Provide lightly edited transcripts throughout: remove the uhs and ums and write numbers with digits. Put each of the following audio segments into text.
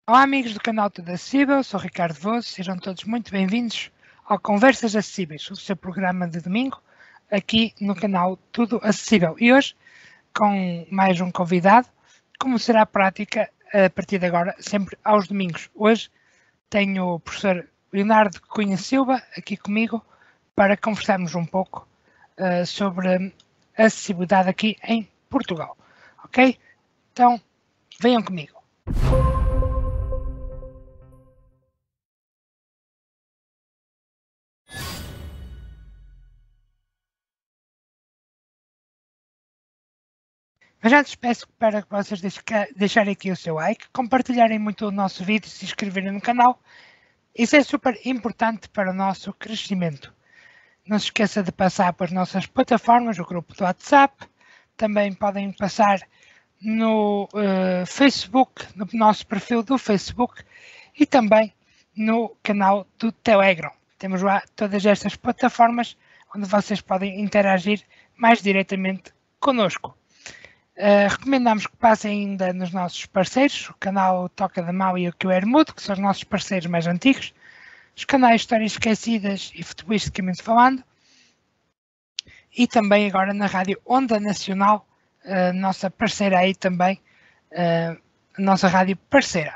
Olá amigos do canal Tudo Acessível, sou Ricardo Vosso, sejam todos muito bem-vindos ao Conversas Acessíveis, o seu programa de domingo, aqui no canal Tudo Acessível. E hoje, com mais um convidado, como será a prática a partir de agora, sempre aos domingos. Hoje tenho o professor Leonardo Cunha Silva aqui comigo para conversarmos um pouco sobre a acessibilidade aqui em Portugal, ok? Então, venham comigo. Mas antes peço para que vocês deixarem aqui o seu like, compartilharem muito o nosso vídeo e se inscreverem no canal. Isso é super importante para o nosso crescimento. Não se esqueça de passar para as nossas plataformas, o grupo do WhatsApp. Também podem passar no Facebook, no nosso perfil do Facebook e também no canal do Telegram. Temos lá todas estas plataformas onde vocês podem interagir mais diretamente connosco. Recomendamos que passem ainda nos nossos parceiros, o canal Toca da Mal e o QR Mudo, que são os nossos parceiros mais antigos, os canais Histórias Esquecidas e Futebolisticamente Falando, e também agora na Rádio Onda Nacional, nossa parceira aí também, a nossa rádio parceira.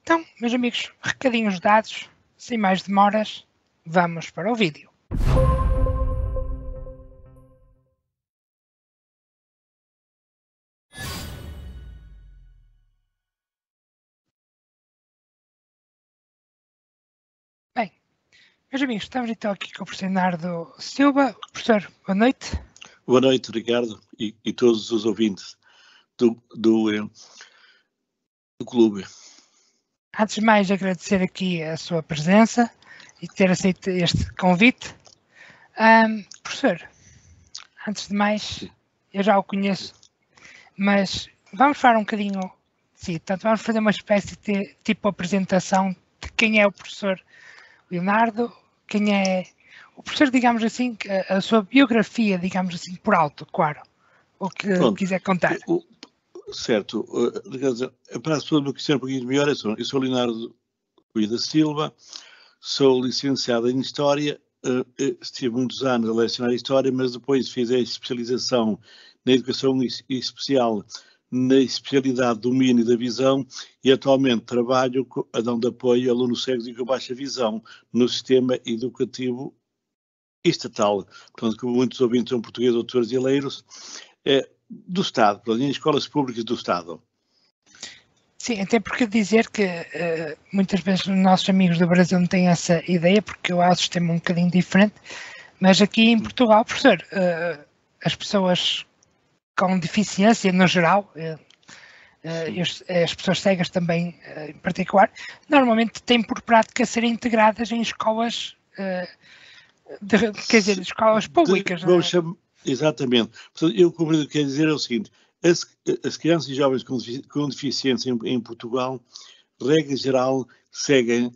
Então, meus amigos, recadinhos dados, sem mais demoras, vamos para o vídeo. Bem, meus amigos, estamos então aqui com o professor Leonardo Silva. Professor, boa noite. Boa noite, Ricardo, e todos os ouvintes do clube. Antes de mais, agradecer aqui a sua presença e ter aceito este convite. Professor, antes de mais, eu já o conheço, mas vamos falar um bocadinho de si. Portanto, vamos fazer uma espécie de tipo apresentação de quem é o professor Leonardo, quem é o professor, digamos assim, a sua biografia, digamos assim, por alto, claro, o que quiser contar. Certo, para as pessoas me conhecerem um pouquinho melhor, eu sou Leonardo Cunha da Silva, sou licenciado em História, estive muitos anos a lecionar História, mas depois fiz a especialização na Educação Especial, na especialidade do domínio da visão, e atualmente trabalho a dando apoio a alunos cegos e com baixa visão no sistema educativo estatal. Portanto, como muitos ouvintes são portugueses ou brasileiros, do Estado, em escolas públicas do Estado. Sim, até porque dizer que muitas vezes os nossos amigos do Brasil não têm essa ideia, porque lá o sistema é um bocadinho diferente, mas aqui em Portugal, professor, as pessoas com deficiência no geral, as pessoas cegas também em particular, normalmente têm por prática ser integradas em escolas, quer dizer, escolas públicas. Exatamente. Portanto, eu compreendo o que quer dizer é o seguinte: as crianças e jovens com deficiência em Portugal, regra geral, seguem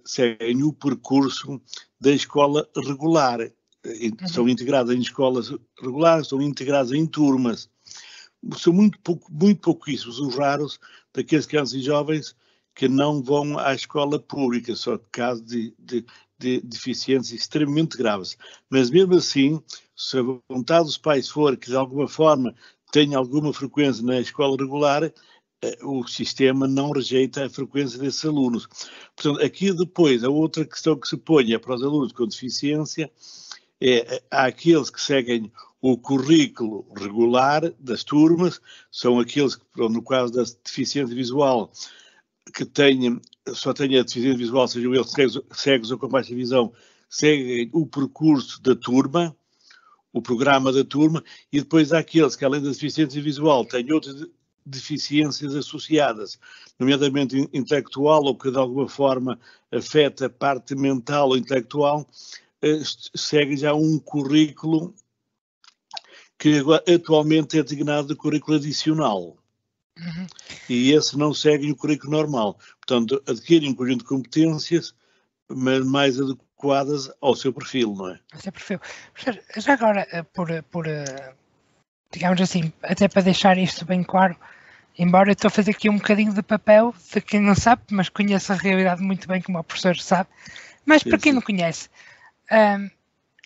o percurso da escola regular. São integradas em escolas regulares, são integradas em turmas. São muito pouquíssimos os raros daqueles crianças e jovens que não vão à escola pública, só caso de deficiências extremamente graves. Mas mesmo assim, se a vontade dos pais for que de alguma forma tenha alguma frequência na escola regular, o sistema não rejeita a frequência desses alunos. Portanto, aqui depois, a outra questão que se põe é para os alunos com deficiência, há aqueles que seguem o currículo regular das turmas, são aqueles que, no caso da deficiência visual, que só tenha deficiência visual, sejam eles cegos ou com baixa visão, seguem o percurso da turma, o programa da turma, e depois há aqueles que, além da deficiência visual, têm outras deficiências associadas, nomeadamente intelectual, ou que de alguma forma afeta a parte mental ou intelectual, seguem já um currículo que atualmente é designado de currículo adicional. Uhum. E esse não segue o currículo normal. Portanto, adquirem um conjunto de competências, mas mais adequadas ao seu perfil, não é? Ao seu perfil. Já agora, digamos assim, até para deixar isto bem claro, embora eu estou a fazer aqui um bocadinho de papel de quem não sabe, mas conhece a realidade muito bem, como o professor sabe. Mas para quem não conhece,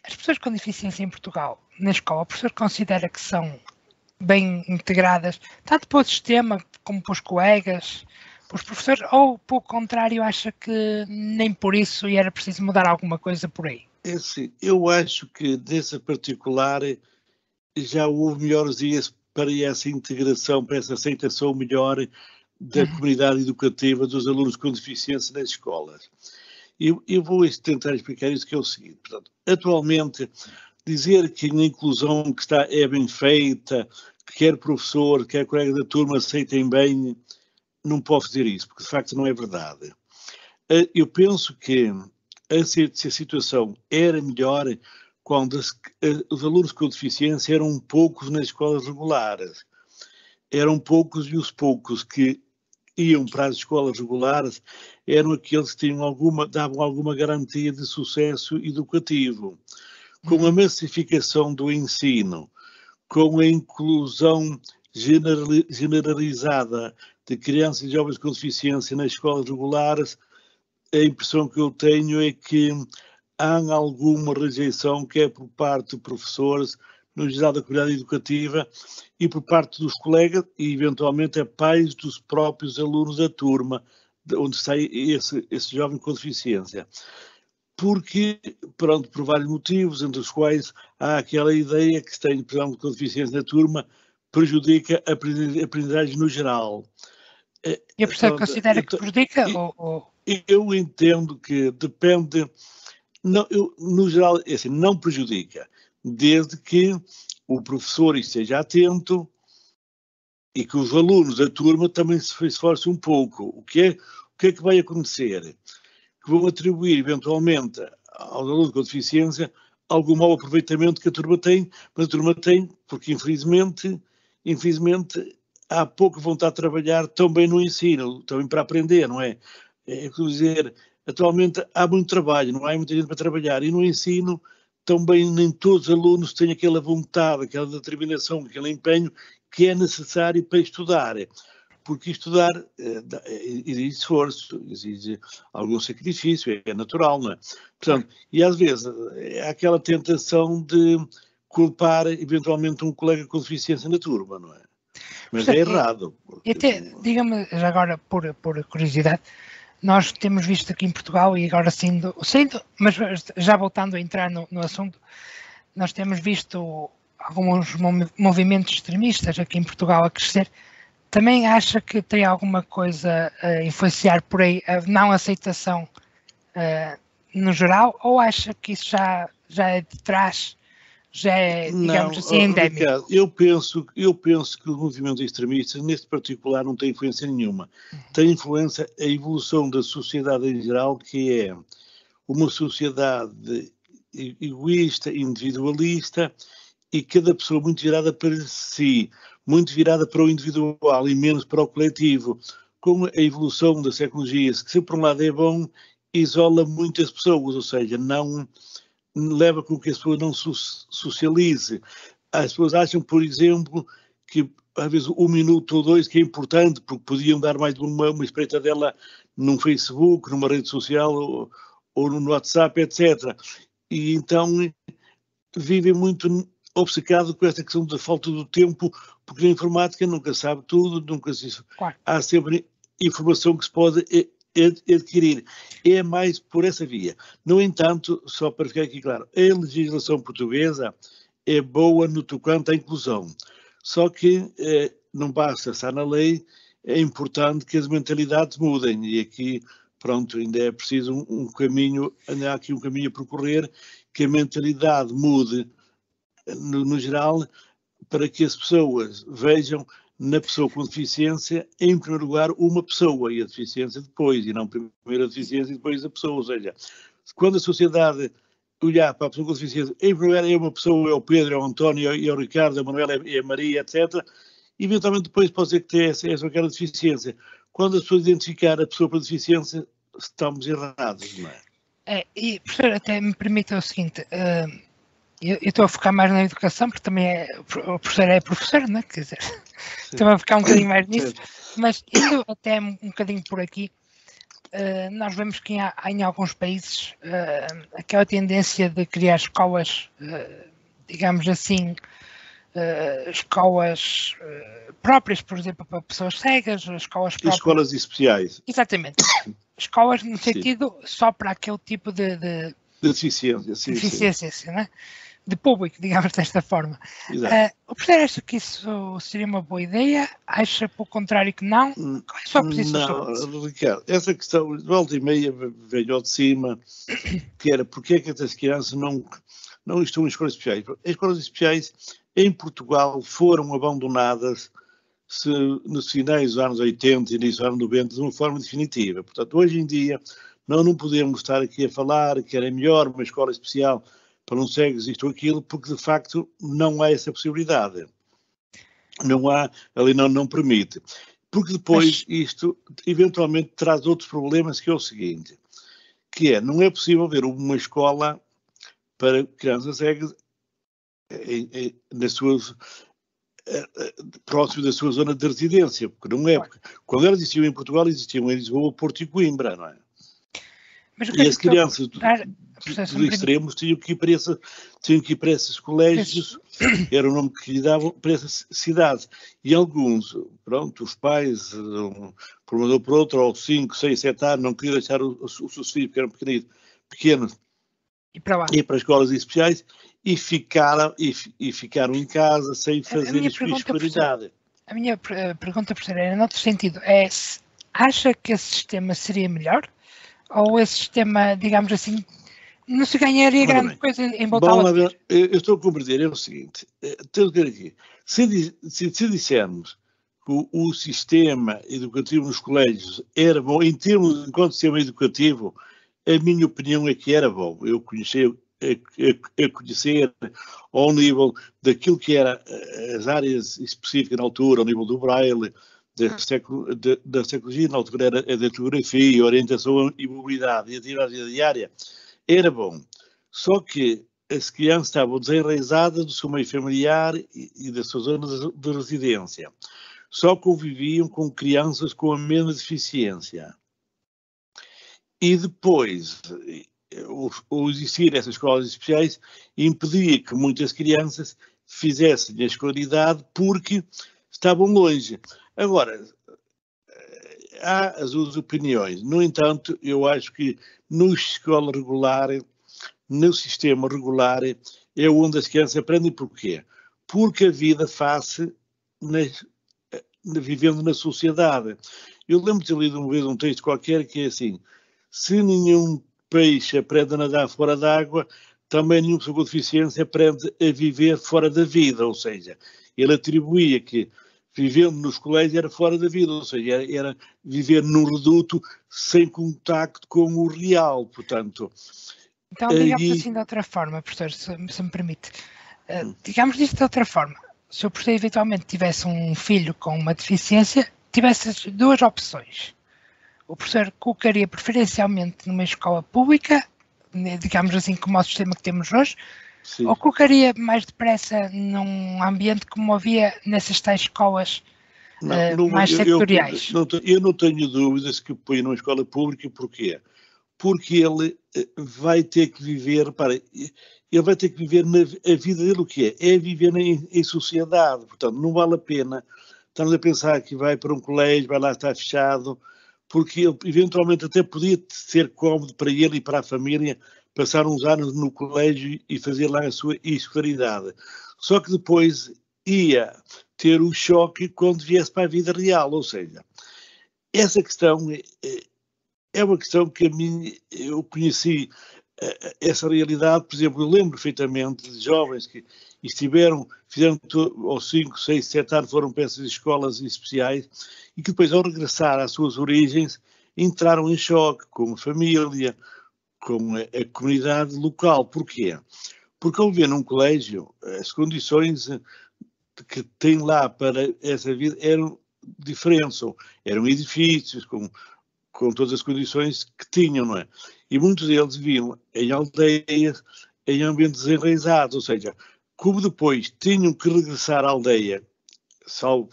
as pessoas com deficiência em Portugal, na escola, o professor considera que são bem integradas, tanto para o sistema como para os colegas, para os professores, ou, pelo contrário, acha que nem por isso e era preciso mudar alguma coisa por aí? É assim, eu acho que, nessa particular, já houve melhores dias para essa integração, para essa aceitação melhor da comunidade educativa dos alunos com deficiência nas escolas. Eu vou tentar explicar isso, que é o seguinte. Portanto, atualmente, dizer que a inclusão que está é bem feita, que quer professor, quer colega da turma aceitem bem, não posso dizer isso, porque de facto não é verdade. Eu penso que a situação era melhor quando os alunos com deficiência eram poucos nas escolas regulares. Eram poucos, e os poucos que iam para as escolas regulares eram aqueles que davam alguma garantia de sucesso educativo. Com a massificação do ensino, com a inclusão generalizada de crianças e jovens com deficiência nas escolas regulares, a impressão que eu tenho é que há alguma rejeição, quer por parte de professores, no geral da comunidade educativa, e por parte dos colegas, e eventualmente a pais dos próprios alunos da turma, onde está esse jovem com deficiência. Porque, pronto, por vários motivos, entre os quais há aquela ideia que se tem, por exemplo, com deficiência na turma, prejudica a aprendizagem no geral. E a professora considera que prejudica? Eu entendo que depende, no geral, assim, não prejudica, desde que o professor esteja atento e que os alunos da turma também se esforcem um pouco. O que é que vai acontecer? Que vão atribuir, eventualmente, aos alunos com deficiência algum mau aproveitamento que a turma tem, mas a turma tem porque, infelizmente, há pouca vontade de trabalhar também no ensino, também para aprender, não é? É dizer, atualmente há muito trabalho, não há muita gente para trabalhar, e no ensino também nem todos os alunos têm aquela vontade, aquela determinação, aquele empenho que é necessário para estudar. Porque estudar exige esforço, exige algum sacrifício, é natural, não é? Portanto, e às vezes há aquela tentação de culpar eventualmente um colega com deficiência na turma, não é? Mas é errado. E até, diga-me, já agora, por curiosidade, nós temos visto aqui em Portugal, e agora sendo, mas já voltando a entrar no assunto, nós temos visto alguns movimentos extremistas aqui em Portugal a crescer. Também acha que tem alguma coisa a influenciar por aí a não aceitação no geral, ou acha que isso já é de trás, já é, digamos assim, endémico? Ricardo, eu penso que os movimentos extremistas, neste particular, não têm influência nenhuma. Tem influência a evolução da sociedade em geral, que é uma sociedade egoísta, individualista, e cada pessoa muito virada para si, muito virada para o individual e menos para o coletivo. Com a evolução das tecnologias, que se por um lado é bom, isola muitas pessoas, ou seja, não leva com que a pessoa não socialize. As pessoas acham, por exemplo, que às vezes 1 minuto ou 2 que é importante, porque podiam dar mais uma espreitadela num Facebook, numa rede social ou no WhatsApp, etc. E então vivem muito obcecado com esta questão da falta do tempo, porque na informática nunca sabe tudo, nunca se... Claro. Há sempre informação que se pode adquirir. É mais por essa via. No entanto, só para ficar aqui claro, a legislação portuguesa é boa no tocante à inclusão. Só que não basta estar na lei, é importante que as mentalidades mudem. E aqui, pronto, ainda é preciso um caminho, ainda há aqui um caminho a percorrer, que a mentalidade mude no geral, para que as pessoas vejam na pessoa com deficiência, em primeiro lugar, uma pessoa, e a deficiência depois, e não primeiro a deficiência e depois a pessoa. Ou seja, quando a sociedade olhar para a pessoa com deficiência, em primeiro lugar é uma pessoa, é o Pedro, é o António, é o Ricardo, é a Manuela, é a Maria, etc. Eventualmente depois pode ser que tenha essa aquela deficiência. Quando as pessoas identificar a pessoa com deficiência, estamos errados, não é? E, professor, até me permita o seguinte... eu estou a focar mais na educação, porque também o professor é professor, não é? Quer dizer, estou a focar um bocadinho mais nisso, mas indo até um bocadinho por aqui, nós vemos que em alguns países aquela tendência de criar escolas, digamos assim, escolas próprias, por exemplo, para pessoas cegas, escolas próprias. Escolas especiais. Exatamente. Escolas no sentido só para aquele tipo de deficiência, sim, deficiência, sim. Né? De público, digamos desta forma. O professor acha que isso seria uma boa ideia? Acha, pelo contrário, que não? Qual é a sua posição sobre isso? Não, Ricardo, essa questão, de volta e meia, veio de cima, que era porque é que essas crianças não estão em escolas especiais. As escolas especiais, em Portugal, foram abandonadas nos finais dos anos 80 e início dos anos 90 de uma forma definitiva. Portanto, hoje em dia, não podemos estar aqui a falar que era melhor uma escola especial para um cegos isto ou aquilo, porque de facto não há essa possibilidade. Não há, ali não permite. Porque depois isto eventualmente traz outros problemas, que é o seguinte, que é, não é possível ver uma escola para crianças cegas nas suas próximo da sua zona de residência, porque não é, porque quando elas existiam em Portugal, existiam em Lisboa, Porto e Coimbra, não é? E as crianças dos extremos tinham que ir para esses colégios, era o nome que lhe davam, para essa cidade. E alguns, pronto, os pais, por uma ou por outra, aos 5, 6, 7 anos, não queriam deixar os seus filhos, que eram pequenos, ir para escolas especiais, e ficaram em casa sem fazer a sua escolaridade. A minha pergunta, professor, era noutro sentido, se acha que esse sistema seria melhor? Ou esse sistema, digamos assim, não se ganharia grande coisa em voltar a ver? Eu estou a compreender, é o seguinte, tenho que dizer aqui, se dissermos que o sistema educativo nos colégios era bom, em termos enquanto sistema educativo, a minha opinião é que era bom. Eu conhecer ao nível daquilo que era as áreas específicas na altura, ao nível do Braille, da tecnologia, na altura era a datilografia, a orientação e mobilidade e a atividade diária, era bom. Só que as crianças estavam desenraizadas do seu meio familiar e da sua zona de residência. Só conviviam com crianças com a mesma deficiência. E depois, o existir essas escolas especiais impedia que muitas crianças fizessem a escolaridade porque estavam longe. Agora, há as duas opiniões. No entanto, eu acho que no sistema regular, é onde as crianças aprendem. Porquê? Porque a vida faz-se vivendo na sociedade. Eu lembro de ter lido uma vez um texto qualquer que é assim: se nenhum peixe aprende a nadar fora d'água, também nenhuma pessoa com deficiência aprende a viver fora da vida. Ou seja, ele atribuía que vivendo nos colégios era fora da vida, ou seja, era viver num reduto sem contacto com o real, portanto. Então, digamos assim de outra forma, professor, se me permite. Digamos disto de outra forma. Se o professor eventualmente tivesse um filho com uma deficiência, tivesse duas opções. O professor colocaria preferencialmente numa escola pública, digamos assim como o sistema que temos hoje, sim, ou colocaria mais depressa num ambiente como havia nessas tais escolas mais sectoriais? Eu não tenho dúvidas que põe numa escola pública. Porquê? Porque ele vai ter que viver, ele vai ter que viver a vida dele, o que é? É viver em sociedade. Portanto, não vale a pena estarmos a pensar que vai para um colégio, vai lá estar fechado, porque ele eventualmente até podia ser cómodo para ele e para a família passar uns anos no colégio e fazer lá a sua escolaridade. Só que depois ia ter o choque quando viesse para a vida real, ou seja, essa questão é uma questão que eu conheci essa realidade. Por exemplo, eu lembro perfeitamente de jovens que fizeram aos 5, 6, 7 anos, foram para essas escolas especiais e que depois, ao regressar às suas origens, entraram em choque com a família, com a comunidade local. Porquê? Porque ao viver num colégio, as condições que tem lá para essa vida eram diferentes, eram edifícios com todas as condições que tinham, não é? E muitos deles viviam em aldeias, em ambientes desenraizados, ou seja, como depois tinham que regressar à aldeia, salvo,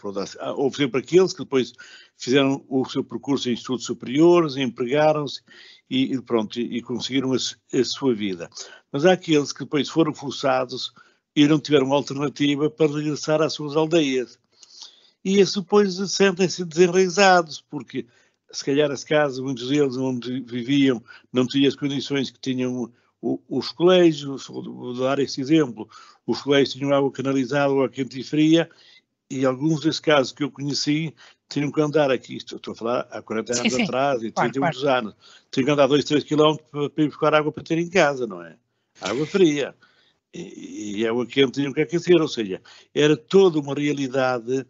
houve sempre aqueles que depois fizeram o seu percurso em estudos superiores, empregaram-se e pronto, e conseguiram a sua vida. Mas há aqueles que depois foram forçados e não tiveram alternativa para regressar às suas aldeias. E esses depois sentem-se desenraizados, porque se calhar as casas, muitos deles onde viviam, não tinham as condições que tinham os colégios. Vou dar esse exemplo, os colégios tinham água canalizada ou quente e fria, e alguns desses casos que eu conheci tinham que andar aqui, estou a falar há 40 anos atrás, e 30 anos, tinham que andar 2, 3 quilómetros para ir buscar água para ter em casa, não é? Água fria. E água quente tinham que aquecer, ou seja, era toda uma realidade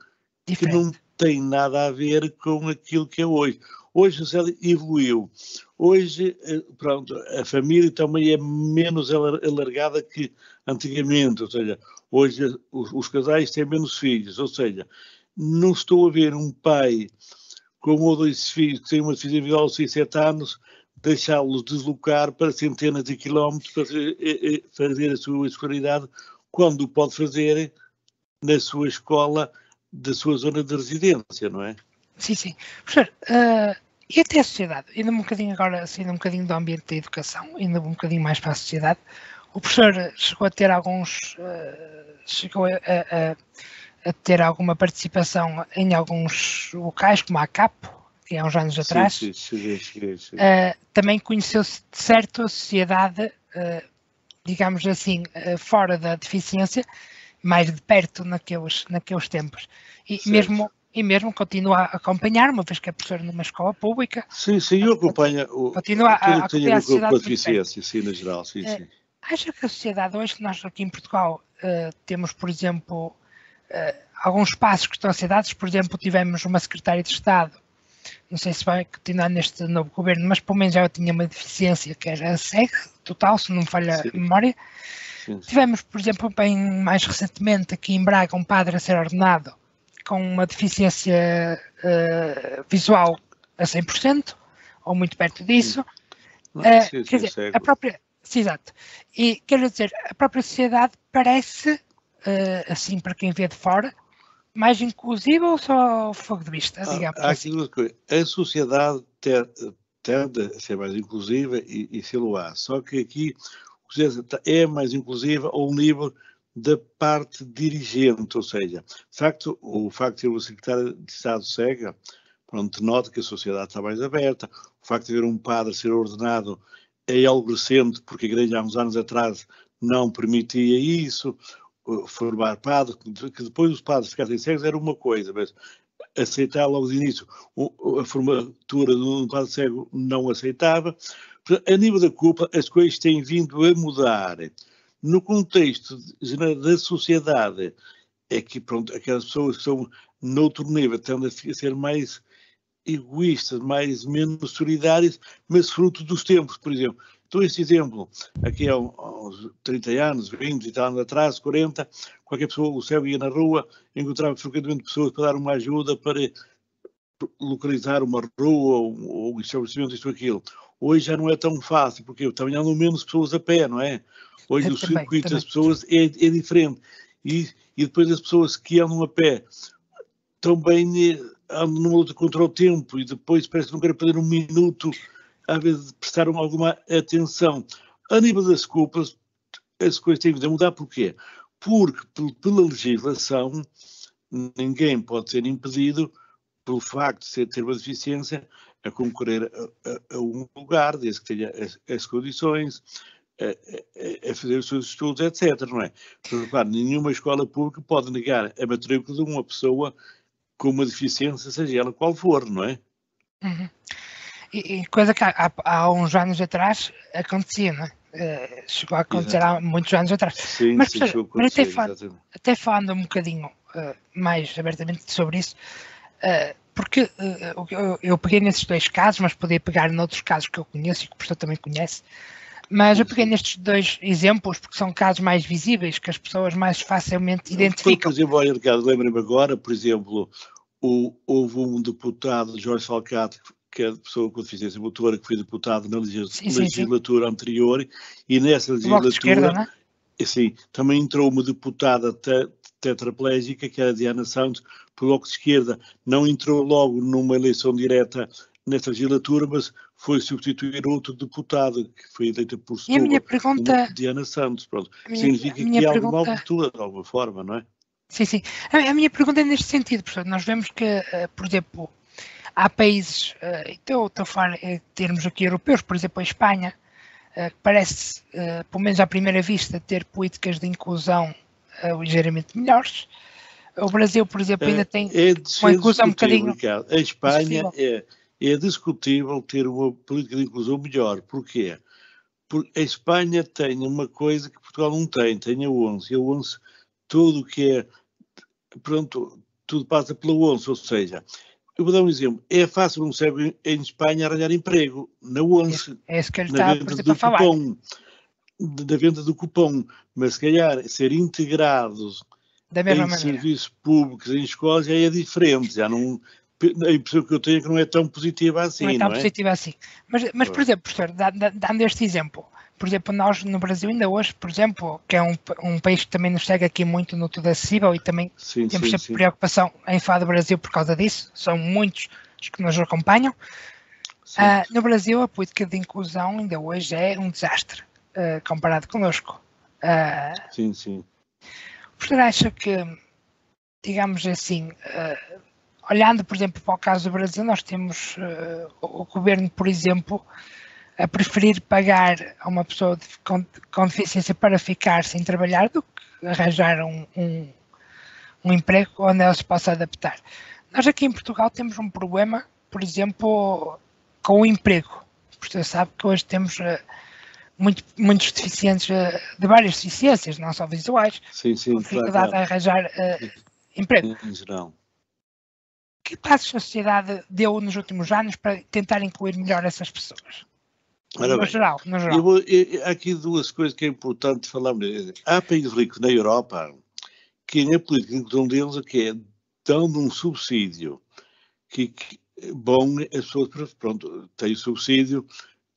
diferente, que não tem nada a ver com aquilo que é hoje. Hoje a sociedade evoluiu. Hoje, pronto, a família também é menos alargada que antigamente, ou seja, hoje os casais têm menos filhos, ou seja, não estou a ver um pai com 1 ou 2 filhos que têm uma deficiência visual aos 6, 7 anos, deixá-los deslocar para centenas de quilómetros para fazer a sua escolaridade, quando pode fazer na sua escola da sua zona de residência, não é? Sim, sim. Professor, e até a sociedade, ainda um bocadinho agora, saindo um bocadinho do ambiente da educação, ainda um bocadinho mais para a sociedade, o professor chegou a ter ter alguma participação em alguns locais, como a CAPO, que há uns anos atrás. Sim. Também conheceu-se de certo a sociedade, digamos assim, fora da deficiência, mais de perto naqueles tempos. E mesmo continua a acompanhar, uma vez que é professor numa escola pública. Sim, eu acompanho continua a acompanhar a sociedade com a deficiência, sim, na geral, sim. Acha que a sociedade, hoje nós aqui em Portugal temos, por exemplo, alguns passos que estão a ser dados, por exemplo, tivemos uma secretária de Estado, não sei se vai continuar neste novo governo, mas pelo menos já tinha uma deficiência que era cega, total, se não me falha a memória. Sim. Tivemos, por exemplo, bem mais recentemente aqui em Braga, um padre a ser ordenado com uma deficiência visual a 100%, ou muito perto disso. Quer dizer, a própria... Sim, exato. E, quero dizer, a própria sociedade parece, assim, para quem vê de fora, mais inclusiva ou só fogo de vista, digamos assim? A sociedade tende a ser mais inclusiva e se-lo-á. Só que aqui é mais inclusiva ao nível da parte dirigente, ou seja, o facto de ter uma secretária de Estado cega, pronto, denota que a sociedade está mais aberta. O facto de haver um padre ser ordenado é algo recente, porque a Igreja há uns anos atrás não permitia isso, formar padre, que depois os padres ficassem cegos era uma coisa, mas aceitar logo de início a formatura de um padre cego não aceitava. A nível da culpa, as coisas têm vindo a mudar. No contexto geral da sociedade, é que, pronto, aquelas pessoas que são noutro nível tendem a ser mais egoístas, menos solidárias, mas fruto dos tempos, por exemplo. Então, este exemplo, aqui há uns 30 anos, 20 e tal anos atrás, 40, qualquer pessoa, o cego ia na rua, encontrava frequentemente pessoas para dar uma ajuda, para localizar uma rua ou um estabelecimento, isto ou aquilo. Hoje já não é tão fácil, porque também andam menos pessoas a pé, não é? Hoje o circuito das pessoas é diferente. E depois as pessoas que andam a pé também andam numa luta contra o tempo e depois parece que não querem perder um minuto, às vezes prestaram alguma atenção. A nível das culpas, as coisas têm de mudar. Porquê? Porque pela legislação ninguém pode ser impedido, pelo facto de ter uma deficiência, a concorrer a um lugar, desde que tenha as condições, a fazer os seus estudos, etc. Não é? Porque, claro, nenhuma escola pública pode negar a matrícula de uma pessoa com uma deficiência, seja ela qual for, não é? Uhum. E coisa que há uns anos atrás acontecia, não é? Chegou a acontecer há muitos anos atrás. Sim, mas, sim, até falando um bocadinho mais abertamente sobre isso, porque eu peguei nesses 2 casos, mas podia pegar noutros casos que eu conheço e que o professor também conhece, mas eu peguei nestes 2 exemplos porque são casos mais visíveis, que as pessoas mais facilmente identificam. Por exemplo, olha, Ricardo, lembro-me agora, por exemplo, houve um deputado, Jorge Falcato, que é a pessoa com deficiência motora, que foi deputado na sim. legislatura anterior, e nessa Bloco de esquerda, não legislatura, é? assim, também entrou uma deputada tetraplégica, que era a Diana Santos, por Bloco de Esquerda. Não entrou logo numa eleição direta nesta legislatura, mas foi substituir outro deputado, que foi eleito por E a minha Setúbal, pergunta... Diana Santos. Pronto. A minha Significa que há alguma pergunta... abertura, de alguma forma, não é? Sim. A minha pergunta é neste sentido, professor. Nós vemos que, por exemplo, há países, estou a falar em termos aqui europeus, por exemplo, a Espanha, que parece, pelo menos à primeira vista, ter políticas de inclusão ligeiramente melhores. O Brasil, por exemplo, ainda tem uma inclusão um bocadinho... Ricardo. A Espanha é discutível ter uma política de inclusão melhor. Porquê? Porque a Espanha tem uma coisa que Portugal não tem a ONCE. E a ONCE, tudo o que é... Pronto, tudo passa pela ONCE, ou seja... Eu vou dar um exemplo. É fácil um cego em Espanha arranjar emprego, na ONCE, é isso que ele na está, venda do cupom, da venda do cupom, mas se calhar ser integrados em serviços públicos, em escolas, já é diferente, já não... A impressão que eu tenho é que não é tão positiva assim, não é? Tão positiva assim. Mas por exemplo, professor, dando este exemplo, por exemplo, nós no Brasil ainda hoje, por exemplo, que é um país que também nos segue aqui muito no Tudo Acessível e também temos sempre preocupação em falar do Brasil por causa disso, são muitos os que nos acompanham. No Brasil a política de inclusão ainda hoje é um desastre, comparado connosco. Sim. O professor acha que, digamos assim, olhando, por exemplo, para o caso do Brasil, nós temos o governo, por exemplo, a preferir pagar a uma pessoa com deficiência para ficar sem trabalhar do que arranjar um emprego onde ela se possa adaptar. Nós aqui em Portugal temos um problema, por exemplo, com o emprego. Você sabe que hoje temos muitos deficientes de várias deficiências, não só visuais, com dificuldade a arranjar emprego. Em geral. Que passos a sociedade deu nos últimos anos para tentar incluir melhor essas pessoas? No geral. Há aqui duas coisas que é importante falar. Há países ricos na Europa que a política de inclusão deles é que é dando um subsídio que bom, as pessoas, pronto, têm o subsídio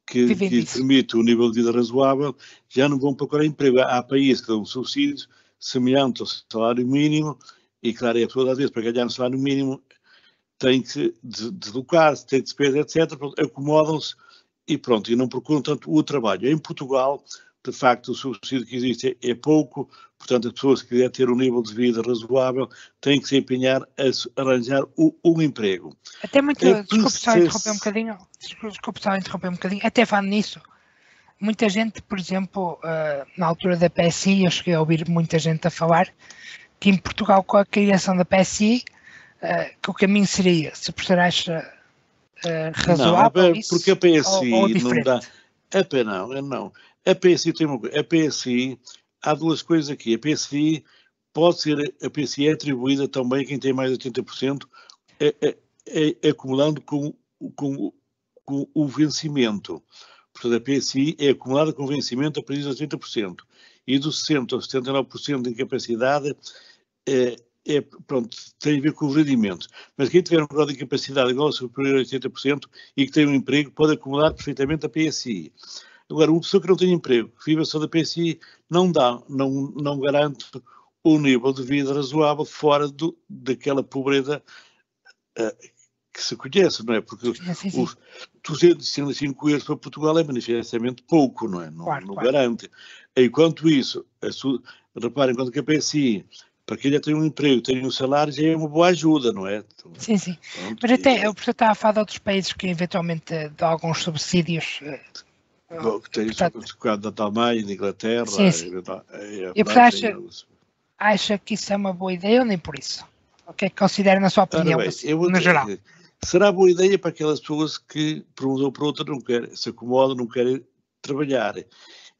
que permite um nível de vida razoável, já não vão procurar emprego. Há países que dão um subsídio semelhante ao salário mínimo e, claro, a pessoa às vezes para ganhar um salário mínimo tem que deslocar-se, tem despesa, etc. Acomodam-se e pronto, e não procuram tanto o trabalho. Em Portugal, de facto, o subsídio que existe é pouco, portanto, as pessoas que quiserem ter um nível de vida razoável têm que se empenhar a arranjar um emprego. Até muito, desculpe só interromper um bocadinho, até falando nisso, muita gente, por exemplo, na altura da PSI, eu cheguei a ouvir muita gente a falar que em Portugal, com a criação da PSI, que o caminho seria, se o professor acha razoável, não, porque a PSI ou não dá... Não. A PSI tem uma coisa. A PSI, há duas coisas aqui. A PSI é atribuída também a quem tem mais de 80%, acumulando com o vencimento. Portanto, a PSI é acumulada com vencimento a partir dos 80%. E dos 60% aos 79% de incapacidade pronto, tem a ver com o rendimento. Mas quem tiver um grau de incapacidade igual ou superior a 80% e que tem um emprego pode acumular perfeitamente a PSI. Agora, uma pessoa que não tem emprego, que vive só da PSI, não garante um nível de vida razoável fora daquela pobreza que se conhece, não é? Porque os 265 euros para Portugal é manifestamente pouco, não é? Não garante. Enquanto isso, reparem, quando que a PSI, para quem já tem um emprego, tem um salário, já é uma boa ajuda, não é? Então, sim. Pronto, mas até o professor está a falar de outros países que eventualmente dão alguns subsídios. Que tem o da Alemanha, da Inglaterra. E você acha que isso é uma boa ideia ou nem por isso? O que é que considera, na sua opinião, no geral? Será boa ideia para aquelas pessoas que, por um ou por outro, não querem, se acomodam, não querem trabalhar.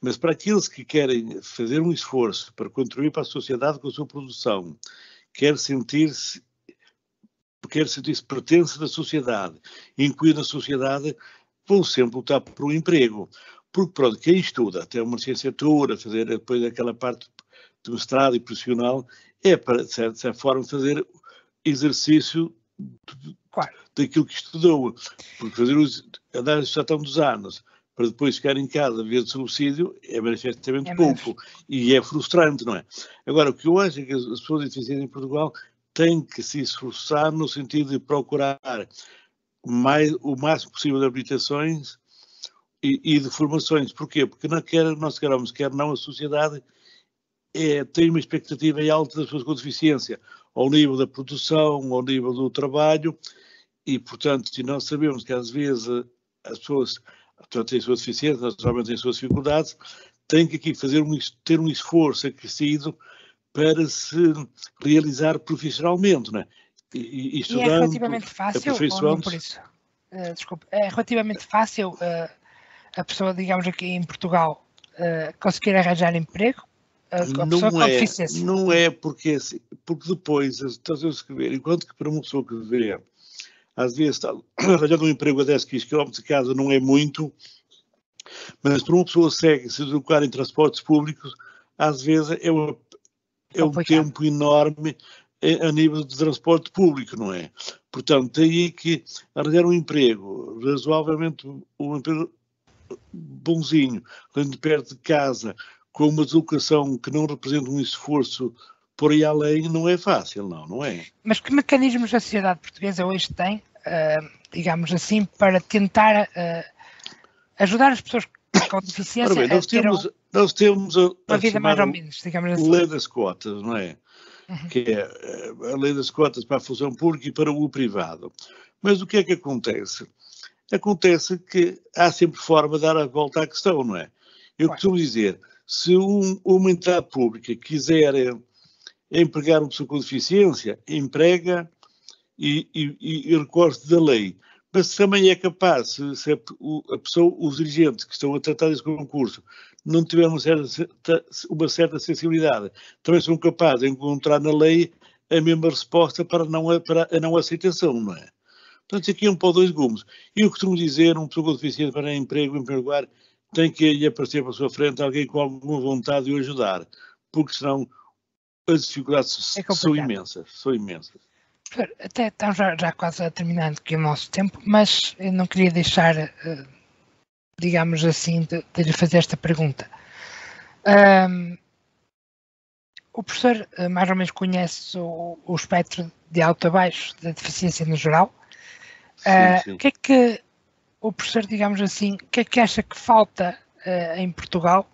Mas para aqueles que querem fazer um esforço para contribuir para a sociedade com a sua produção, quer sentir-se pertence da sociedade, incluir na sociedade, vão sempre lutar por um emprego. Porque, pronto, quem estuda, até uma licenciatura, fazer depois aquela parte de mestrado e profissional, é para, de certa forma, fazer exercício daquilo que estudou, porque fazer andar a gestão dos anos para depois ficar em casa via de subsídio é manifestamente pouco e é frustrante, não é? Agora, o que eu acho é que as pessoas deficientes em Portugal têm que se esforçar no sentido de procurar o máximo possível de habilitações e de formações. Porquê? Porque não quer nós queremos, quer não, a sociedade tem uma expectativa alta das pessoas com deficiência, ao nível da produção, ao nível do trabalho, e, portanto, se nós sabemos que às vezes as pessoas têm a sua deficiência, naturalmente têm as suas dificuldades, têm que aqui ter um esforço acrescido para se realizar profissionalmente, não é? E é relativamente fácil, ou não por isso? Desculpe, é relativamente fácil a pessoa, digamos aqui em Portugal, conseguir arranjar emprego? Não é porque depois estás a escrever, enquanto que para uma pessoa que vê, às vezes está arranjando um emprego a 10 km de casa não é muito, mas para uma pessoa segue se deslocar em transportes públicos, às vezes é um tempo enorme a nível de transporte público, não é? Portanto, tem aí que arranjar um emprego razoavelmente, um emprego bonzinho, perto de casa, com uma deslocação que não representa um esforço por aí além, não é fácil, não é? Mas que mecanismos a sociedade portuguesa hoje tem, digamos assim, para tentar ajudar as pessoas com deficiência bem, nós temos uma vida mais ou menos, digamos assim. Lei das cotas, não é? Uhum. Que é a lei das cotas para a função pública e para o privado. Mas o que é que acontece? Acontece que há sempre forma de dar a volta à questão, não é? Eu costumo dizer, se uma entidade pública quiser empregar uma pessoa com deficiência, emprega e recorre da lei. Mas também é capaz, se a pessoa, os dirigentes que estão a tratar desse concurso não tiverem uma certa sensibilidade, também são capazes de encontrar na lei a mesma resposta para a não aceitação, não é? Portanto, aqui é um pau dois gumes. E eu costumo dizer, uma pessoa com deficiência para emprego, em primeiro lugar, tem que lhe aparecer para a sua frente alguém com alguma vontade de o ajudar, porque senão as dificuldades são imensas. Até estamos já quase a terminar aqui o nosso tempo, mas eu não queria deixar, digamos assim, de lhe fazer esta pergunta. O professor mais ou menos conhece o espectro de alto a baixo da deficiência no geral. Sim. O que é que o professor, digamos assim, o que é que acha que falta em Portugal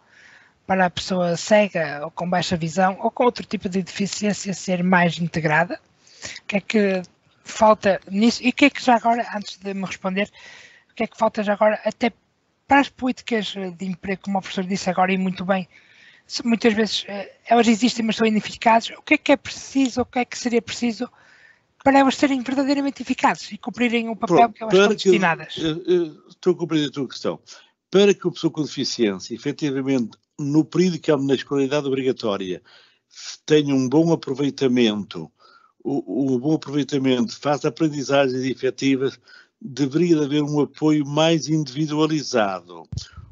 para a pessoa cega ou com baixa visão ou com outro tipo de deficiência ser mais integrada? O que é que falta nisso? E o que é que já agora, antes de me responder, o que é que falta já agora até para as políticas de emprego, como o professor disse agora e muito bem, muitas vezes elas existem mas são ineficazes. O que é preciso, o que é que seria preciso para elas serem verdadeiramente eficazes e cumprirem o papel que elas são destinadas? Estou a compreender a tua questão. Para que a pessoa com deficiência, efetivamente, no período que é na escolaridade obrigatória, tenha um bom aproveitamento, faça aprendizagens efetivas, deveria haver um apoio mais individualizado,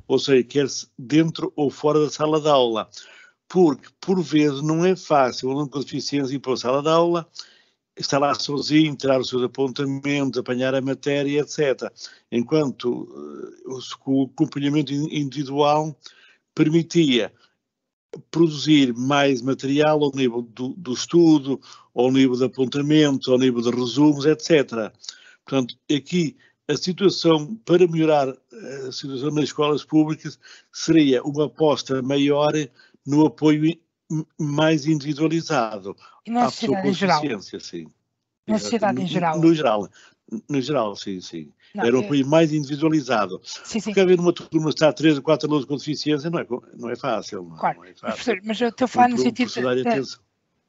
ou seja, quer dentro ou fora da sala de aula, porque, por vezes, não é fácil o aluno com deficiência ir para a sala de aula, estar lá sozinho, tirar os seus apontamentos, apanhar a matéria, etc. Enquanto o acompanhamento individual permitia produzir mais material ao nível do estudo, ao nível de apontamento, ao nível de resumos, etc. Portanto, aqui a situação, para melhorar a situação nas escolas públicas, seria uma aposta maior no apoio mais individualizado à pessoa com deficiência, sim. Na sociedade em geral? No geral, sim. Não, era um apoio mais individualizado. Sim. Porque haver uma turma que está 3 ou 4 alunos com deficiência não é fácil. Claro, não é fácil. Mas eu estou a falar no sentido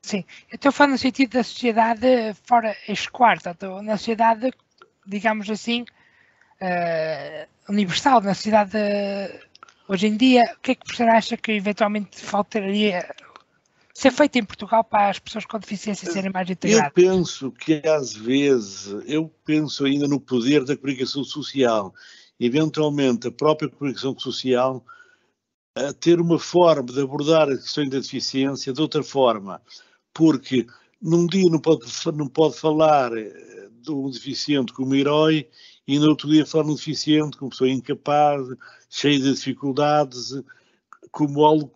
sim, eu estou a falar no sentido da sociedade fora escolar, portanto, na sociedade, digamos assim, universal, na sociedade hoje em dia. O que é que o professor acha que eventualmente faltaria ser feito em Portugal para as pessoas com deficiência serem mais integradas? Eu penso que às vezes, ainda no poder da comunicação social, eventualmente a própria comunicação social, a ter uma forma de abordar a questão da deficiência de outra forma, porque num dia não pode falar de um deficiente como herói e no outro dia falar de um deficiente como pessoa incapaz, cheia de dificuldades, como algo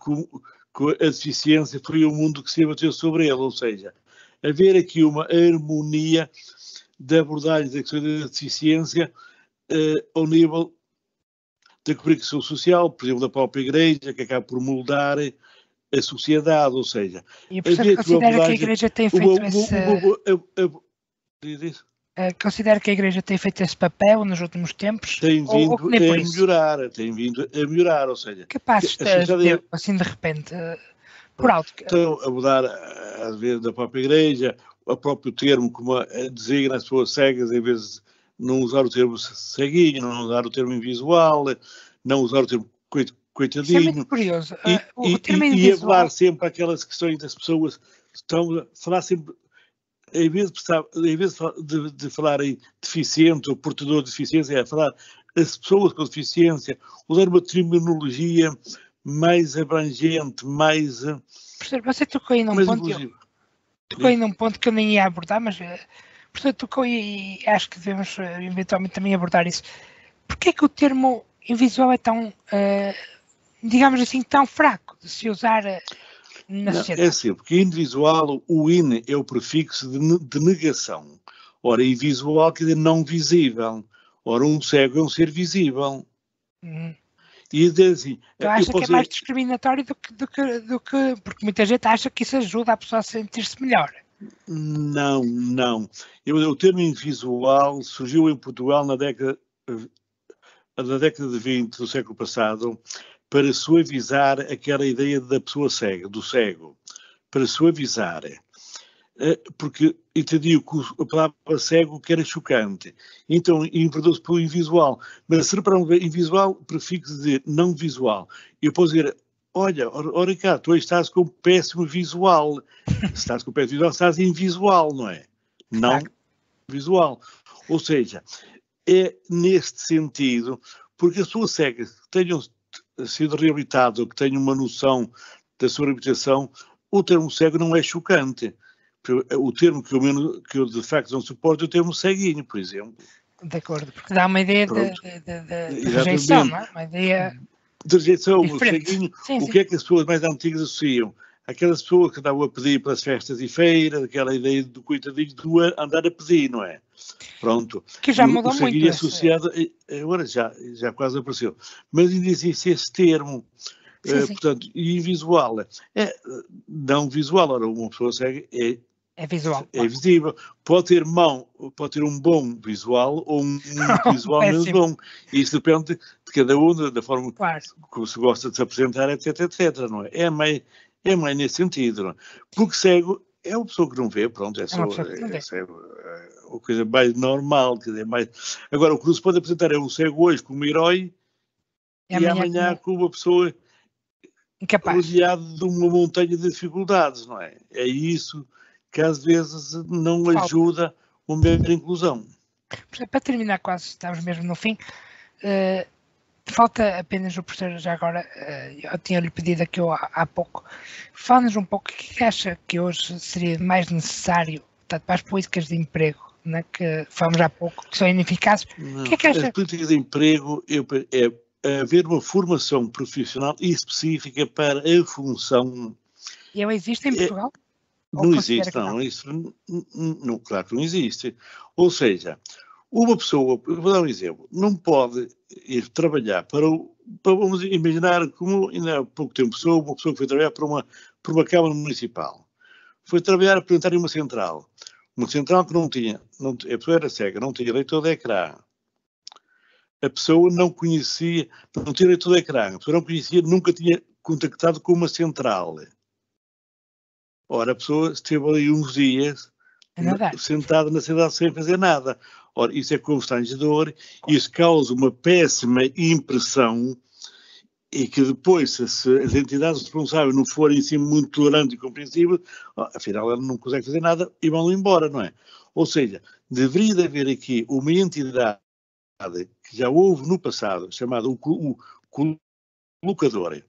que a deficiência foi o mundo que se abateu sobre ele, ou seja, haver aqui uma harmonia de abordagem da questão da deficiência ao nível da comunicação social, por exemplo, da própria Igreja, que acaba por moldar a sociedade, ou seja... E, portanto, considera que a Igreja tem feito considera que a Igreja tem feito esse papel nos últimos tempos? Tem vindo a melhorar, ou seja... Que passos deu, assim, de repente, por alto? Estão a mudar, às vezes, da própria Igreja, o próprio termo como designa as pessoas cegas, em vez de não usar o termo ceguinho, não usar o termo invisual, não usar o termo coitadinho. Isso é muito curioso. E falar sempre aquelas questões das pessoas, estão a falar sempre, em vez de falar em deficiente ou portador de deficiência, é falar as pessoas com deficiência, usar uma terminologia mais abrangente, mais... Você tocou aí num ponto que eu nem ia abordar, mas portanto tocou e acho que devemos eventualmente também abordar isso. Porquê é que o termo invisual é tão, digamos assim, tão fraco de se usar na sociedade? É assim, porque invisual, o in é o prefixo de negação. Ora, invisual quer dizer não visível. Ora, um cego é um ser visível. E assim, eu acho que é mais discriminatório do que... Porque muita gente acha que isso ajuda a pessoa a sentir-se melhor. Não. O termo invisual surgiu em Portugal na década de 20 do século passado para suavizar aquela ideia da pessoa cega, do cego. Para suavizar. Porque entendiam que a palavra cego que era chocante. Então invertou-se para o invisual. Mas se para um invisual, prefixo dizer não visual. Eu posso dizer, olha, Ricardo, tu estás com péssimo visual. Se estás com péssimo visual, estás invisual, não é? Não visual. Ou seja, é neste sentido, porque as pessoas cegas que tenham sido reabilitadas ou que tenham uma noção da sua reabilitação, o termo cego não é chocante. O termo que eu de facto não suporto é o termo ceguinho, por exemplo. De acordo, porque dá uma ideia de rejeição, não é? Uma ideia de rejeição, diferente. O ceguinho. Sim. Que é que as pessoas mais antigas associam? Aquelas pessoas que andavam a pedir pelas festas e feiras, aquela ideia do coitadinho do andar a pedir, não é? Pronto. Que já mudou muito. O ceguinho associado, agora já quase apareceu. Mas ainda existe esse termo. Sim. Portanto, e visual. Não visual, ora, uma pessoa cega é visual. É visível. Pode ter um bom visual ou um visual menos bom. Isso depende de cada um, da forma como se gosta de se apresentar, etc, não é? É mais nesse sentido, não é? Porque cego é uma pessoa que não vê, pronto, é cego. É uma coisa mais normal, quer dizer, mais... Agora, o que se pode apresentar é um cego hoje como herói e amanhã como uma pessoa rodeada de uma montanha de dificuldades, não é? É isso que às vezes não ajuda uma maior inclusão. Para terminar, quase estamos mesmo no fim, falta apenas o professor, já agora, eu tinha-lhe pedido aqui há pouco, fala-nos um pouco o que acha que hoje seria mais necessário, portanto, para as políticas de emprego, né, que falamos há pouco, que são ineficazes. O que é que acha? As políticas de emprego é haver uma formação profissional específica para a função. E ela existe em Portugal? Não existe, não. Isso não, claro que não existe. Ou seja, uma pessoa, vou dar um exemplo, não pode ir trabalhar para vamos imaginar como ainda há pouco tempo uma pessoa que foi trabalhar para uma Câmara Municipal. Foi trabalhar a apresentar em uma central. Uma central que a pessoa era cega, não tinha leitor de ecrã. A pessoa não tinha leitor de ecrã. A pessoa não conhecia, nunca tinha contactado com uma central. Ora, a pessoa esteve ali uns dias sentada na cidade sem fazer nada. Ora, isso é constrangedor, isso causa uma péssima impressão e que depois, se as entidades responsáveis não forem assim muito tolerantes e compreensíveis, afinal ela não consegue fazer nada e vão embora, não é? Ou seja, deveria haver aqui uma entidade que já houve no passado, chamada o colocador.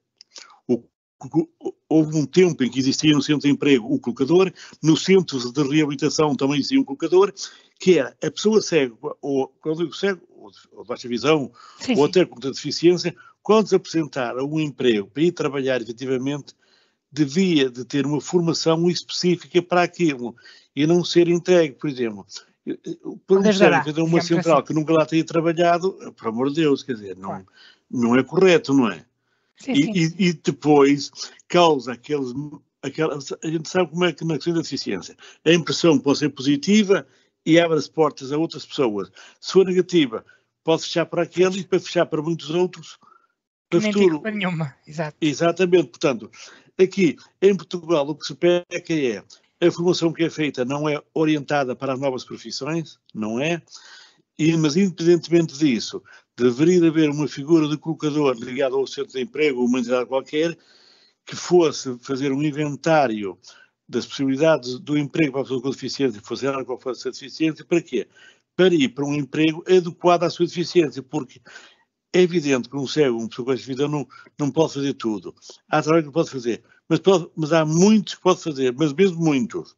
Houve um tempo em que existia no centro de emprego o colocador, no centro de reabilitação também existia um colocador, que era a pessoa cega, ou quando digo cego, ou de baixa visão, Sim, ou sim. até com deficiência, quando se apresentar a um emprego para ir trabalhar efetivamente, devia de ter uma formação específica para aquilo e não ser entregue, por exemplo, por um cego que tem uma central que nunca lá tenha trabalhado, por amor de Deus, quer dizer, não é correto, não é? Sim, sim. E depois causa a gente sabe como é que na questão da deficiência, a impressão pode ser positiva e abre-se portas a outras pessoas. Se for negativa, pode fechar para aquele e para fechar para muitos outros para o futuro. Nem nenhuma, exato. Exatamente, portanto, aqui em Portugal o que se peca é a formação que é feita não é orientada para as novas profissões, não é? Mas independentemente disso, deveria haver uma figura de colocador ligada ao centro de emprego, uma entidade qualquer, que fosse fazer um inventário das possibilidades do emprego para a pessoa com deficiência, fosse ela qual fosse a deficiência, para quê? Para ir para um emprego adequado à sua deficiência, porque é evidente que um cego, uma pessoa com deficiência, não pode fazer tudo. Há trabalho que pode fazer, mas há muitos que pode fazer, mas mesmo muitos.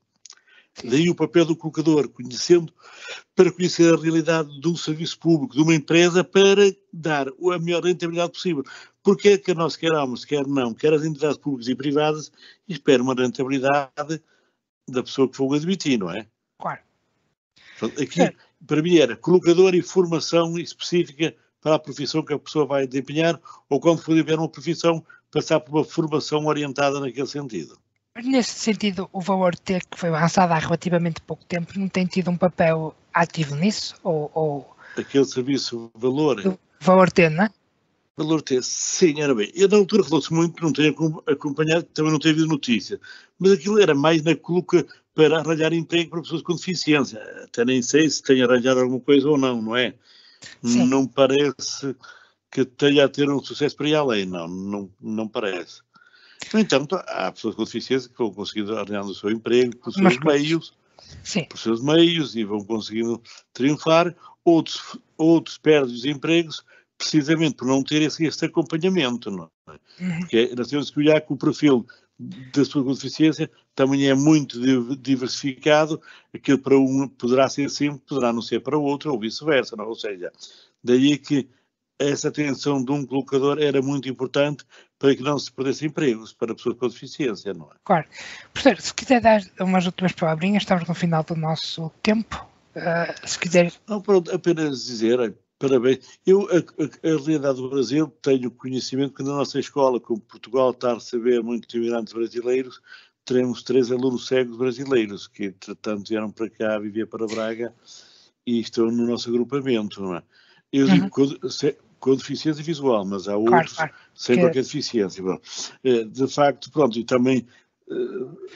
Daí o papel do colocador, para conhecer a realidade de um serviço público, de uma empresa, para dar a melhor rentabilidade possível. Porque é que nós queramos, quer não, quer as entidades públicas e privadas, esperam uma rentabilidade da pessoa que for admitir, não é? Claro. Aqui, para mim, era colocador e formação específica para a profissão que a pessoa vai desempenhar, ou quando for desempenhar uma profissão, passar por uma formação orientada naquele sentido. Mas nesse sentido, o Valor T, que foi lançado há relativamente pouco tempo, não tem tido um papel ativo nisso? Aquele serviço Valor... Valor T, não é? Valor T, sim, era bem. Eu na altura falou-se muito, não tenho acompanhado, também não tenho havido notícia, mas aquilo era mais na coloca para arranjar emprego para pessoas com deficiência. Até nem sei se tem arranjado alguma coisa ou não é? Sim. Não parece que tenha a ter um sucesso para ir além, não parece. No entanto, há pessoas com deficiência que vão conseguindo arranjar o seu emprego por seus meios e vão conseguindo triunfar. Outros perdem os empregos precisamente por não ter esse acompanhamento, não é? Porque nós temos que olhar que o perfil da pessoa com deficiência também é muito diversificado, aquilo para um poderá ser simples, poderá não ser para o outro, ou vice-versa, não? Ou seja, daí que essa atenção de um colocador era muito importante para que não se perdesse empregos para pessoas com deficiência, não é? Claro. Professor, se quiser dar umas últimas palavrinhas, estamos no final do nosso tempo. Se quiser... Não, pronto, apenas dizer, parabéns. Eu, a realidade do Brasil, tenho conhecimento que na nossa escola, como Portugal está a receber muitos imigrantes brasileiros, teremos 3 alunos cegos brasileiros que, entretanto, vieram para cá viver para Braga e estão no nosso agrupamento, não é? Eu digo com deficiência visual, mas há outros sem qualquer deficiência. Bom, de facto, pronto, e também,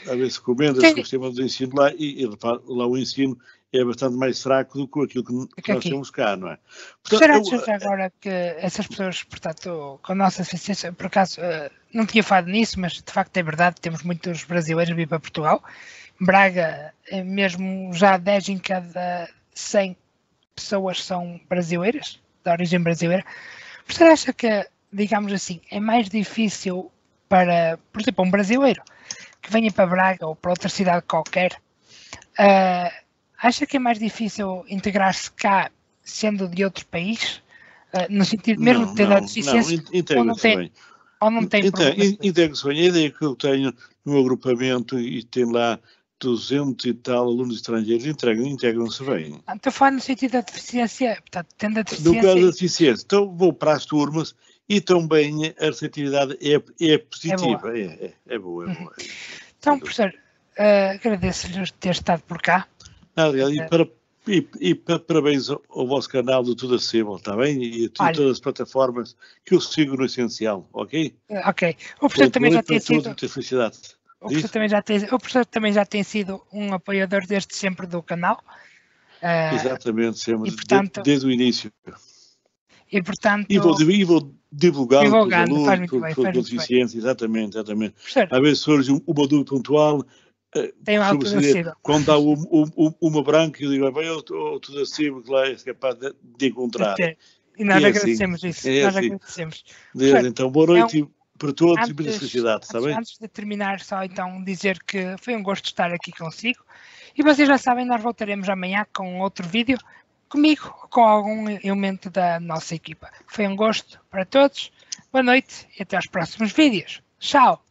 a ver se comenta-se o sistema de ensino lá, e lá o ensino é bastante mais fraco do que aquilo que nós temos cá, não é? Portanto, será que agora que essas pessoas, portanto, com a nossa deficiência, por acaso, não tinha falado nisso, mas de facto é verdade, temos muitos brasileiros a vir para Portugal. Braga, mesmo já 10 em cada 100 pessoas são brasileiras, de origem brasileira. Você acha que, digamos assim, é mais difícil para, por exemplo, um brasileiro que venha para Braga ou para outra cidade qualquer, acha que é mais difícil integrar-se cá sendo de outro país? No sentido, mesmo de ter a deficiência? Ou não tem problema? Integra-se bem. A ideia que eu tenho no meu agrupamento e tem lá 200 e tal alunos estrangeiros, integram-se bem. Estou a falar no sentido da deficiência, portanto, tendo a deficiência... No caso da deficiência, então vou para as turmas e também a receptividade é positiva, é boa. Então, professor, agradeço-lhe ter estado por cá. E parabéns ao vosso canal do Tudo Acessível, está bem? E a todas as plataformas que eu sigo no essencial, ok? Ok. O professor também já tem sido... Muita felicidade. O professor também já tem sido um apoiador desde sempre do canal. Exatamente, sempre, desde o início. E, portanto... E vou divulgando para os alunos, com deficiência, exatamente. Professor, às vezes surge uma dúvida pontual, tem uma altura acessível. Quando há uma branca, eu digo, bem, eu estou tudo acessível, que lá é capaz de encontrar. E nós agradecemos isso. Então, boa noite. para todos e para a sociedade, está bem? Antes de terminar, só então dizer que foi um gosto estar aqui consigo. E vocês já sabem, nós voltaremos amanhã com outro vídeo, comigo ou com algum elemento da nossa equipa. Foi um gosto para todos. Boa noite e até aos próximos vídeos. Tchau!